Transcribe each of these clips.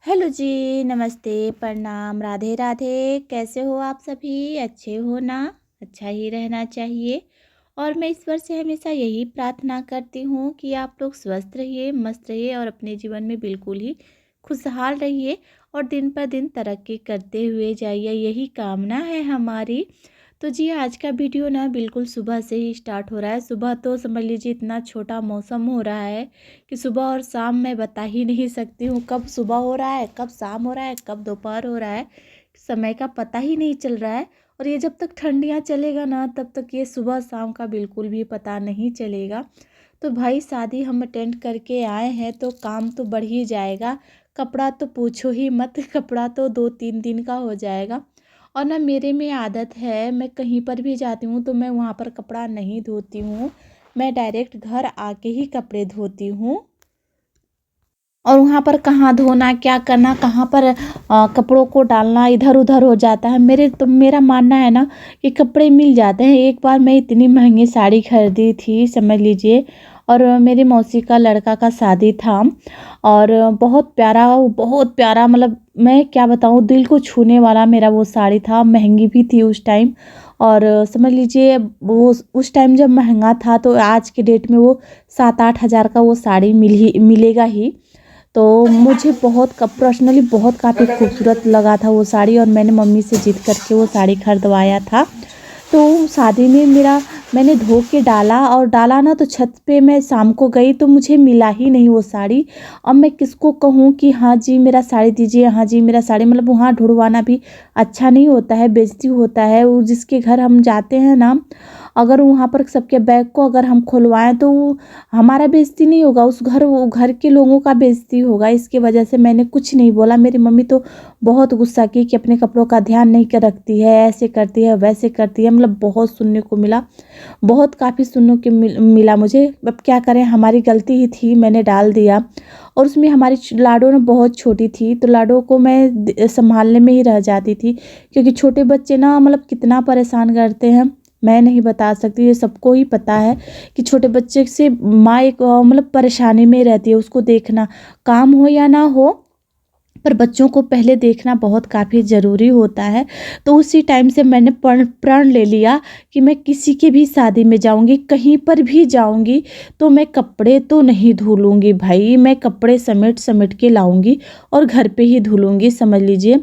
Hello जी, नमस्ते, प्रणाम, राधे राधे। कैसे हो आप सभी? अच्छे हो ना? अच्छा ही रहना चाहिए। और मैं ईश्वर से हमेशा यही प्रार्थना करती हूँ कि आप लोग स्वस्थ रहिए, मस्त रहिए और अपने जीवन में बिल्कुल ही खुशहाल रहिए और दिन पर दिन तरक्की करते हुए जाइए, यही कामना है हमारी। तो जी आज का वीडियो ना बिल्कुल सुबह से ही स्टार्ट हो रहा है। सुबह तो समझ लीजिए इतना छोटा मौसम हो रहा है कि सुबह और शाम मैं बता ही नहीं सकती हूँ कब सुबह हो रहा है, कब शाम हो रहा है, कब दोपहर हो रहा है। समय का पता ही नहीं चल रहा है। और ये जब तक ठंडियाँ चलेगा ना तब तक ये सुबह शाम का बिल्कुल भी पता नहीं चलेगा। तो भाई शादी हम अटेंड करके आए हैं तो काम तो बढ़ ही जाएगा। कपड़ा तो पूछो ही मत, कपड़ा तो 2-3 दिन का हो जाएगा। और ना मेरे में आदत है, मैं कहीं पर भी जाती हूँ तो मैं वहाँ पर कपड़ा नहीं धोती हूँ। मैं डायरेक्ट घर आके ही कपड़े धोती हूँ। और वहाँ पर कहाँ धोना, क्या करना, कहाँ पर कपड़ों को डालना इधर-उधर हो जाता है। मेरा मानना है ना कि कपड़े मिल जाते हैं। एक बार मैं इतनी महँगी साड़ी खरीदी थी समझ लीजिए। और मेरी मौसी का लड़का का शादी था और बहुत प्यारा मतलब मैं क्या बताऊँ, दिल को छूने वाला मेरा वो साड़ी था। महँगी भी थी उस टाइम। और समझ लीजिए वो उस टाइम जब महँगा था तो आज के डेट में वो 7-8 हज़ार का वो साड़ी मिलेगा ही। तो मुझे पर्सनली बहुत काफ़ी खूबसूरत लगा था वो साड़ी और मैंने मम्मी से ज़िद करके वो साड़ी खरीदवाया था। तो शादी में मैंने धो के डाला ना तो छत पे मैं शाम को गई तो मुझे मिला ही नहीं वो साड़ी। अब मैं किसको कहूँ कि हाँ जी मेरा साड़ी दीजिए, हाँ जी मेरा साड़ी, मतलब वहाँ ढूँढवाना भी अच्छा नहीं होता है, बेइज्जती होता है। वो जिसके घर हम जाते हैं ना, अगर वहाँ पर सबके बैग को अगर हम खुलवाएँ तो हमारा बेइज्जती नहीं होगा, वो घर के लोगों का बेइज्जती होगा। इसकी वजह से मैंने कुछ नहीं बोला। मेरी मम्मी तो बहुत गुस्सा की कि अपने कपड़ों का ध्यान नहीं कर रखती है, ऐसे करती है, वैसे करती है, मतलब बहुत सुनने को मिला। बहुत काफ़ी सुनने को मिला मुझे। अब क्या करें, हमारी गलती ही थी, मैंने डाल दिया। और उसमें हमारी लाडो ना बहुत छोटी थी तो लाडो को मैं संभालने में ही रह जाती थी, क्योंकि छोटे बच्चे ना मतलब कितना परेशान करते हैं मैं नहीं बता सकती। ये सबको ही पता है कि छोटे बच्चे से माँ एक मतलब परेशानी में रहती है। उसको देखना काम हो या ना हो, पर बच्चों को पहले देखना बहुत काफ़ी ज़रूरी होता है। तो उसी टाइम से मैंने प्रण ले लिया कि मैं किसी की भी शादी में जाऊंगी, कहीं पर भी जाऊंगी तो मैं कपड़े तो नहीं धुलूंगी भाई, मैं कपड़े समेट समेट के लाऊंगी और घर पे ही धुलूंगी समझ लीजिए।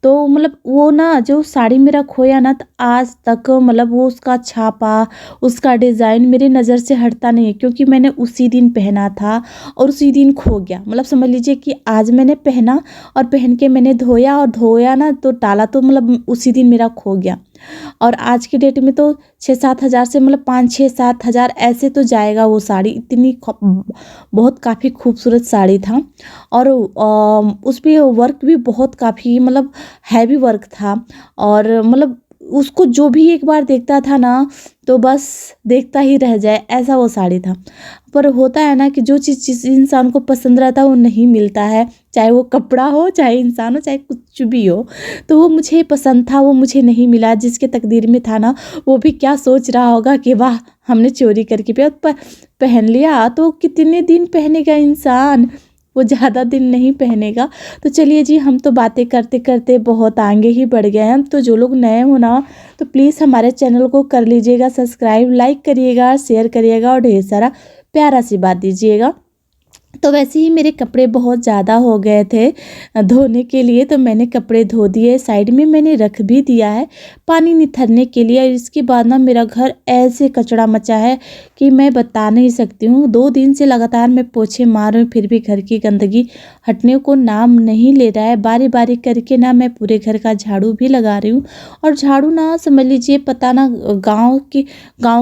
तो मतलब वो ना जो साड़ी मेरा खोया ना, तो आज तक मतलब वो उसका छापा, उसका डिज़ाइन मेरी नज़र से हटता नहीं है, क्योंकि मैंने उसी दिन पहना था और उसी दिन खो गया। मतलब समझ लीजिए कि आज मैंने पहना और पहन के मैंने धोया ना तो डाला तो मतलब उसी दिन मेरा खो गया। और आज के डेट में तो 6-7 हज़ार से मतलब 5-6-7 हज़ार ऐसे तो जाएगा वो साड़ी। बहुत काफ़ी खूबसूरत साड़ी था। और उस पे वर्क भी बहुत काफ़ी मतलब हैवी वर्क था। और मतलब उसको जो भी एक बार देखता था ना तो बस देखता ही रह जाए, ऐसा वो साड़ी था। पर होता है ना कि जो चीज़ जिस इंसान को पसंद रहता है वो नहीं मिलता है, चाहे वो कपड़ा हो, चाहे इंसान हो, चाहे कुछ भी हो। तो वो मुझे पसंद था, वो मुझे नहीं मिला। जिसके तकदीर में था ना वो भी क्या सोच रहा होगा कि वाह हमने चोरी करके पहन लिया। तो कितने दिन पहनेगा इंसान, वो ज़्यादा दिन नहीं पहनेगा। तो चलिए जी, हम तो बातें करते करते बहुत आगे ही बढ़ गए हैं। तो जो लोग नए हो ना तो प्लीज़ हमारे चैनल को कर लीजिएगा सब्सक्राइब, लाइक करिएगा, शेयर करिएगा और ढेर सारा प्यार आशीर्वाद दीजिएगा। तो वैसे ही मेरे कपड़े बहुत ज़्यादा हो गए थे धोने के लिए, तो मैंने कपड़े धो दिए, साइड में मैंने रख भी दिया है पानी निथरने के लिए। और इसके बाद ना मेरा घर ऐसे कचरा मचा है कि मैं बता नहीं सकती हूँ। 2 दिन से लगातार मैं पोछे मार रही हूँ, फिर भी घर की गंदगी हटने को नाम नहीं ले रहा है। बारी बारी करके ना मैं पूरे घर का झाड़ू भी लगा रही हूँ। और झाड़ू ना समझ लीजिए पता ना गाँव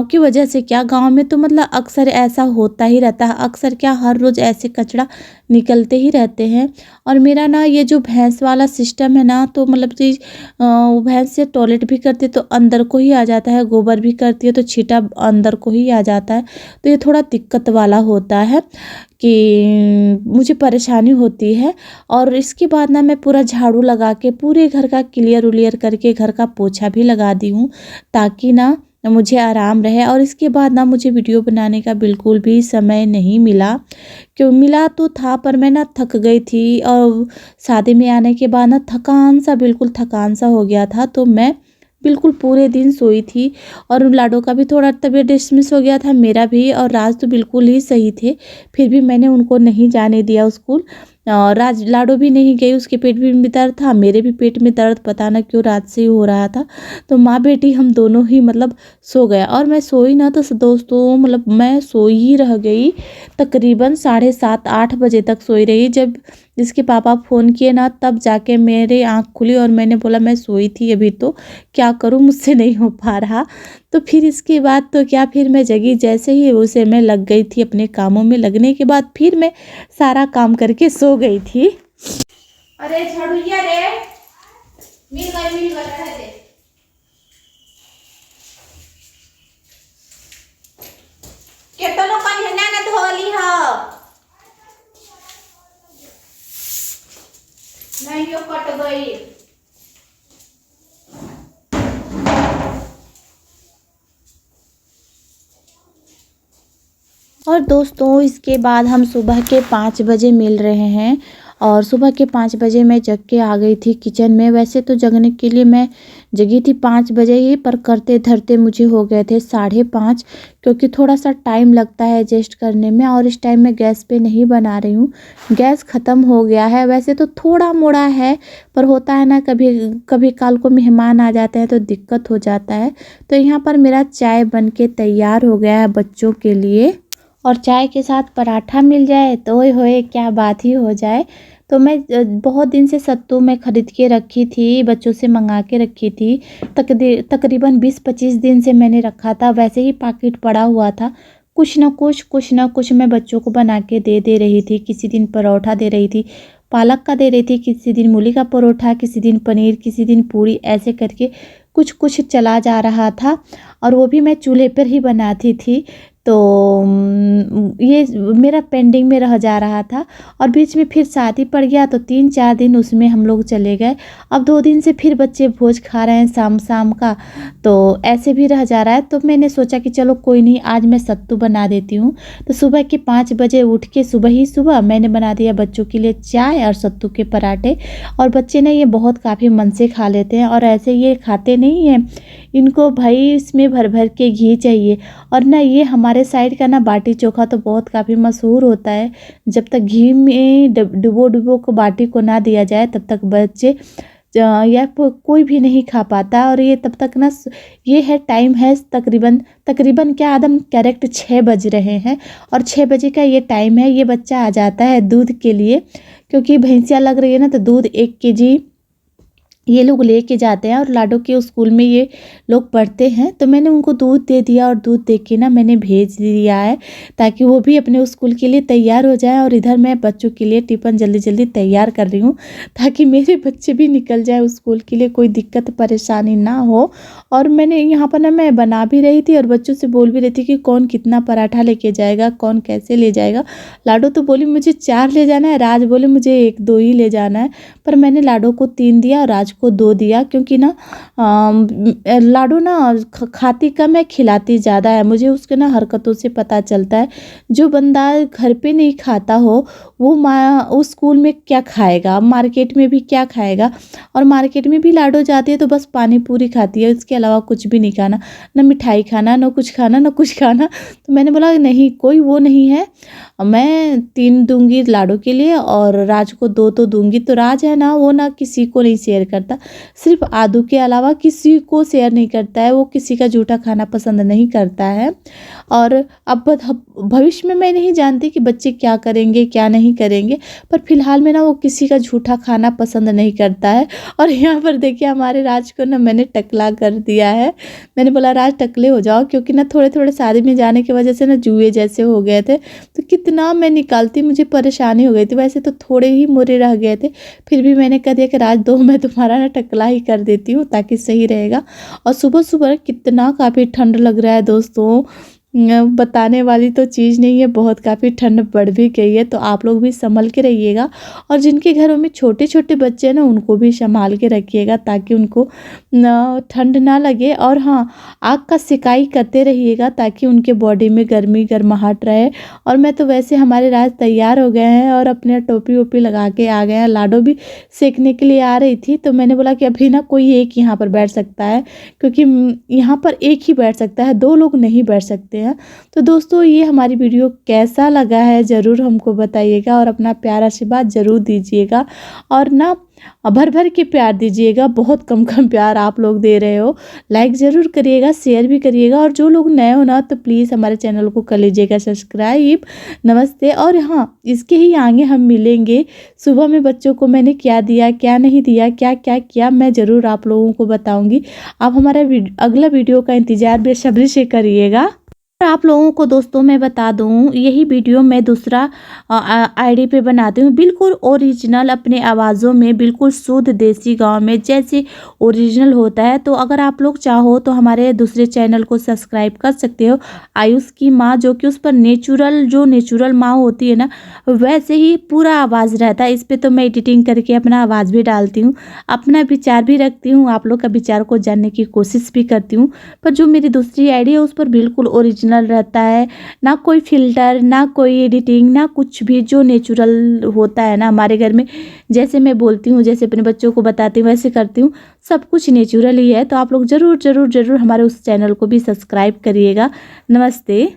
की वजह से क्या, गाँव में तो मतलब अक्सर ऐसा होता ही रहता है, अक्सर क्या हर रोज़ ऐसे कचरा निकलते ही रहते हैं। और मेरा ना ये जो भैंस वाला सिस्टम है ना, तो मतलब कि वो भैंस से टॉयलेट भी करती है तो अंदर को ही आ जाता है, गोबर भी करती है तो छींटा अंदर को ही आ जाता है। तो ये थोड़ा दिक्कत वाला होता है कि मुझे परेशानी होती है। और इसके बाद ना मैं पूरा झाड़ू लगा के पूरे घर का क्लियर उलियर करके घर का पोछा भी लगा दी हूँ, ताकि ना मुझे आराम रहे। और इसके बाद ना मुझे वीडियो बनाने का बिल्कुल भी समय नहीं मिला, क्यों मिला तो था पर मैं ना थक गई थी। और शादी में आने के बाद ना थकान सा, बिल्कुल थकान सा हो गया था, तो मैं बिल्कुल पूरे दिन सोई थी। और लाडो का भी थोड़ा तबीयत डिसमिस हो गया था, मेरा भी। और राज तो बिल्कुल ही सही थे, फिर भी मैंने उनको नहीं जाने दिया स्कूल। और राज लाडो भी नहीं गई, उसके पेट में भी दर्द था, मेरे भी पेट में दर्द पता ना क्यों रात से ही हो रहा था। तो माँ बेटी हम दोनों ही मतलब सो गए। और मैं सोई ना तो दोस्तों मतलब मैं सोई ही रह गई, तकरीबन 7:30-8 बजे तक सोई रही। जब इसके पापा फ़ोन किए ना तब जाके मेरे आँख खुली और मैंने बोला मैं सोई थी अभी तो, क्या करूँ, मुझसे नहीं हो पा रहा। तो फिर इसके बाद तो क्या, फिर मैं जगी, जैसे ही उसे मैं लग गई थी अपने कामों में। लगने के बाद फिर मैं सारा काम करके सो गई थी। अरे झाड़ूया रे, मिल गए रहे थे। केतनो कन्या ने धोली ह नहीं, यो कट गई। और दोस्तों इसके बाद हम सुबह के 5 बजे मिल रहे हैं। और सुबह के 5 बजे मैं जग के आ गई थी किचन में। वैसे तो जगने के लिए मैं जगी थी 5 बजे ही, पर करते धरते मुझे हो गए थे 5:30, क्योंकि थोड़ा सा टाइम लगता है एडजस्ट करने में। और इस टाइम मैं गैस पे नहीं बना रही हूँ, गैस ख़त्म हो गया है। वैसे तो थोड़ा मोड़ा है, पर होता है ना कभी कभी काल को मेहमान आ जाते हैं तो दिक्कत हो जाता है। तो यहाँ पर मेरा चाय बन के तैयार हो गया है बच्चों के लिए। और चाय के साथ पराठा मिल जाए तो ओए होए क्या बात ही हो जाए। तो मैं बहुत दिन से सत्तू मैं ख़रीद के रखी थी, बच्चों से मंगा के रखी थी। तकरीबन 20-25 दिन से मैंने रखा था, वैसे ही पैकेट पड़ा हुआ था। कुछ ना कुछ मैं बच्चों को बना के दे रही थी। किसी दिन परोठा दे रही थी, पालक का दे रही थी, किसी दिन मूली का परोठा, किसी दिन पनीर, किसी दिन पूरी, ऐसे करके कुछ कुछ चला जा रहा था। और वो भी मैं चूल्हे पर ही बनाती थी। तो ये मेरा पेंडिंग में रह जा रहा था। और बीच में फिर शादी पड़ गया तो 3-4 दिन उसमें हम लोग चले गए। अब 2 दिन से फिर बच्चे भोज खा रहे हैं शाम शाम का, तो ऐसे भी रह जा रहा है। तो मैंने सोचा कि चलो कोई नहीं, आज मैं सत्तू बना देती हूँ। तो सुबह के 5 बजे उठ के सुबह ही सुबह मैंने बना दिया बच्चों के लिए चाय और सत्तू के पराठे। और बच्चे ना ये बहुत काफ़ी मन से खा लेते हैं, और ऐसे ये खाते नहीं हैं, इनको भाई इसमें भर भर के घी चाहिए। और ना ये हमारे साइड का ना बाटी चोखा तो बहुत काफ़ी मशहूर होता है। जब तक घी में डुबो को बाटी को ना दिया जाए तब तक बच्चे या कोई भी नहीं खा पाता। और ये तब तक ना ये है टाइम है तकरीबन तकरीबन क्या आदम करेक्ट 6 बज रहे हैं। और 6 बजे का ये टाइम है, ये बच्चा आ जाता है दूध के लिए, क्योंकि भैंसिया लग रही है ना, तो दूध 1 केजी ये लोग लेके जाते हैं। और लाडो के स्कूल में ये लोग पढ़ते हैं, तो मैंने उनको दूध दे दिया। और दूध दे के ना मैंने भेज दिया है, ताकि वो भी अपने स्कूल के लिए तैयार हो जाए। और इधर मैं बच्चों के लिए टिफ़िन जल्दी जल्दी तैयार कर रही हूँ, ताकि मेरे बच्चे भी निकल जाए स्कूल के लिए, कोई दिक्कत परेशानी ना हो। और मैंने यहाँ पर ना मैं बना भी रही थी और बच्चों से बोल भी रही थी कि कौन कितना पराठा लेके जाएगा, कौन कैसे ले जाएगा। लाडो तो बोली मुझे 4 ले जाना है, राज बोले मुझे 1-2 ही ले जाना है। पर मैंने लाडो को 3 दिया और राज को 2 दिया, क्योंकि ना लाडो ना खाती कम है, खिलाती ज़्यादा है। मुझे उसके ना हरकतों से पता चलता है। जो बंदा घर पे नहीं खाता हो वो उस स्कूल में क्या खाएगा, मार्केट में भी क्या खाएगा। और मार्केट में भी लाडो जाती है तो बस पानी पूरी खाती है, उसके अलावा कुछ भी नहीं खाना, ना मिठाई खाना, ना कुछ खाना, ना कुछ खाना। तो मैंने बोला नहीं, कोई वो नहीं है, मैं 3 दूंगी लाडो के लिए और राज को 2 तो दूंगी। तो राज है ना, वो ना किसी को नहीं शेयर करता, सिर्फ आदू के अलावा किसी को शेयर नहीं करता है। वो किसी का जूठा खाना पसंद नहीं करता है। और अब भविष्य में मैं नहीं जानती कि बच्चे क्या करेंगे क्या नहीं करेंगे, पर फिलहाल में ना वो किसी का जूठा खाना पसंद नहीं करता है। और यहाँ पर देखिए हमारे राज को ना मैंने टकला कर दिया है। मैंने बोला राज टकले हो जाओ, क्योंकि ना थोड़े थोड़े शादी में जाने की वजह से ना जुए जैसे हो गए थे। तो कितना मैं निकालती, मुझे परेशानी हो गई थी। वैसे तो थोड़े ही मोरे रह गए थे, फिर भी मैंने कह दिया कि राज दो, मैं तुम्हारा ना टकला ही कर देती हूँ ताकि सही रहेगा। और सुबह सुबह कितना काफ़ी ठंड लग रहा है दोस्तों, बताने वाली तो चीज़ नहीं है, बहुत काफ़ी ठंड बढ़ भी गई है, तो आप लोग भी संभल के रहिएगा। और जिनके घरों में छोटे-छोटे बच्चे हैं ना, उनको भी संभाल के रखिएगा ताकि उनको न ठंड ना लगे। और हाँ, आग का सेकाई करते रहिएगा ताकि उनके बॉडी में गर्मी गर्माहट रहे। और मैं तो वैसे हमारे राज तैयार हो गए हैं और अपने टोपी-वोपी लगा के आ गए हैं। लाडो भी सेकने के लिए आ रही थी, तो मैंने बोला कि अभी ना कोई एक यहाँ पर बैठ सकता है, क्योंकि यहाँ पर एक ही बैठ सकता है, 2 लोग नहीं बैठ सकते हैं। तो दोस्तों, ये हमारी वीडियो कैसा लगा है ज़रूर हमको बताइएगा और अपना प्यार आशीर्वाद ज़रूर दीजिएगा। और ना भर भर के प्यार दीजिएगा, बहुत कम कम प्यार आप लोग दे रहे हो। लाइक ज़रूर करिएगा, शेयर भी करिएगा, और जो लोग नए हो ना तो प्लीज़ हमारे चैनल को कर लीजिएगा सब्सक्राइब। नमस्ते। और हाँ, इसके ही आगे हम मिलेंगे। सुबह में बच्चों को मैंने क्या दिया, क्या नहीं दिया, क्या क्या किया, मैं ज़रूर आप लोगों को बताऊँगी। आप हमारा अगला वीडियो का इंतज़ार बेसब्री से करिएगा। और आप लोगों को दोस्तों मैं बता दूं, यही वीडियो मैं दूसरा आईडी पे बनाती हूँ, बिल्कुल ओरिजिनल अपने आवाज़ों में, बिल्कुल शुद्ध देसी गांव में जैसे ओरिजिनल होता है। तो अगर आप लोग चाहो तो हमारे दूसरे चैनल को सब्सक्राइब कर सकते हो, आयुष की माँ, जो कि उस पर नेचुरल, जो नेचुरल माँ होती है ना, वैसे ही पूरा आवाज़ रहता है। इस पर तो मैं एडिटिंग करके अपना आवाज़ भी डालती हूँ, अपना विचार भी रखती हूँ, आप लोग का विचार को जानने की कोशिश भी करती हूँ। पर जो मेरी दूसरी आईडी है उस पर बिल्कुल ओरिजिनल रहता है, ना कोई फ़िल्टर, ना कोई एडिटिंग, ना कुछ भी, जो नेचुरल होता है ना हमारे घर में, जैसे मैं बोलती हूँ, जैसे अपने बच्चों को बताती हूँ वैसे करती हूँ, सब कुछ नेचुरल ही है। तो आप लोग ज़रूर ज़रूर ज़रूर हमारे उस चैनल को भी सब्सक्राइब करिएगा। नमस्ते।